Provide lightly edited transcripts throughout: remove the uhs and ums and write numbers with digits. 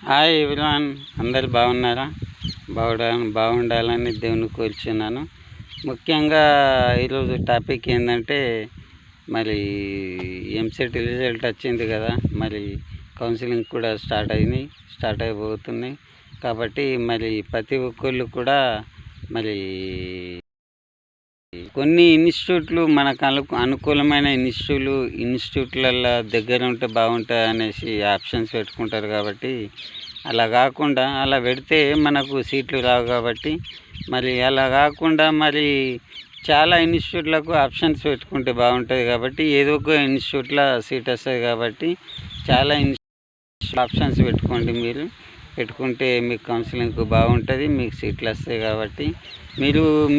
Hi everyone, అందరు బాగున్నారా? బాగుండాలని దేవుని కోరుచున్నాను. ముఖ్యంగా ఈరోజు టాపిక్ ఏంటంటే, మరి ఎంసెట్ రిజల్ట్ వచ్చింది కదా, మరి కౌన్సిలింగ్ కూడా స్టార్ట్ అయిపోతున్నాయి. కాబట్టి మరి ప్రతి ఒక్కళ్ళు కూడా మరి కొన్ని ఇన్స్టిట్యూట్లు మనకు అనుకూలమైన ఇన్స్టిట్యూట్లలో దగ్గర ఉంటే బాగుంటుంది అనేసి ఆప్షన్స్ పెట్టుకుంటారు. కాబట్టి అలా కాకుండా అలా పెడితే మనకు సీట్లు రావు. కాబట్టి మరి అలా కాకుండా మరి చాలా ఇన్స్టిట్యూట్లకు ఆప్షన్స్ పెట్టుకుంటే బాగుంటుంది. కాబట్టి ఏదో ఒక ఇన్స్టిట్యూట్లో సీట్ వస్తుంది. కాబట్టి చాలా ఆప్షన్స్ పెట్టుకోండి. మీరు పెట్టుకుంటే మీకు కౌన్సిలింగ్ బాగుంటుంది, మీకు సీట్లు వస్తాయి. కాబట్టి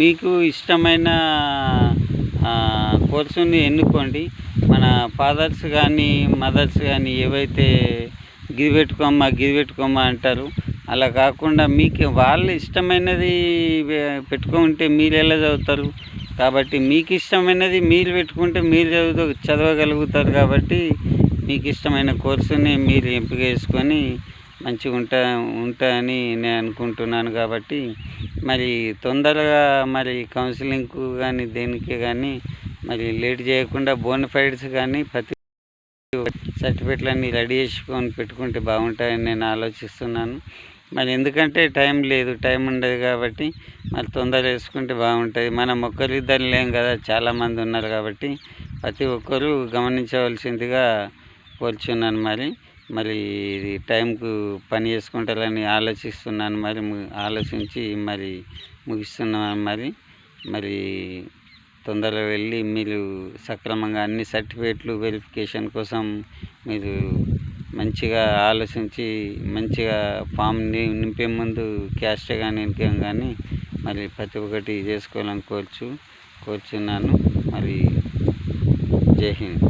మీకు ఇష్టమైన కోర్సుని ఎన్నుకోండి. మన ఫాదర్స్ కానీ మదర్స్ కానీ ఏవైతే గిది పెట్టుకోమ్మా అంటారు, అలా కాకుండా మీకు వాళ్ళు ఇష్టమైనది పెట్టుకుంటే మీరు ఎలా చదువుతారు? కాబట్టి మీకు ఇష్టమైనది మీరు పెట్టుకుంటే మీరు చదవగలుగుతారు. కాబట్టి మీకు ఇష్టమైన కోర్సుని మీరు ఎంపిక చేసుకొని మంచిగా ఉంటాయని నేను అనుకుంటున్నాను. కాబట్టి మరి తొందరగా మరి కౌన్సిలింగ్కు కానీ దేనికి కానీ మరి లేట్ చేయకుండా బోనఫైడ్స్ కానీ ప్రతి సర్టిఫికెట్లన్నీ రెడీ చేసుకొని పెట్టుకుంటే బాగుంటాయని నేను ఆలోచిస్తున్నాను. మరి ఎందుకంటే టైం ఉండదు. కాబట్టి మరి తొందర వేసుకుంటే బాగుంటుంది. మనం ఒక్కరిద్దరు లేం కదా, చాలామంది ఉన్నారు. కాబట్టి ప్రతి ఒక్కరూ గమనించవలసిందిగా కోరుచున్నాను. మరి ఇది టైంకు పని చేసుకుంటారని ఆలోచిస్తున్నాను. ఆలోచించి ముగిస్తున్నాను. మరి తొందరగా వెళ్ళి మీరు సక్రమంగా అన్ని సర్టిఫికేట్లు వెరిఫికేషన్ కోసం మీరు మంచిగా ఆలోచించి మంచిగా ఫామ్ నింపే ముందు క్యాస్ట్ కానీ ఇన్కమ్ కానీ మరి ప్రతి ఒక్కటి చేసుకోవాలని కోరుచున్నాను. మరి జై హింద్.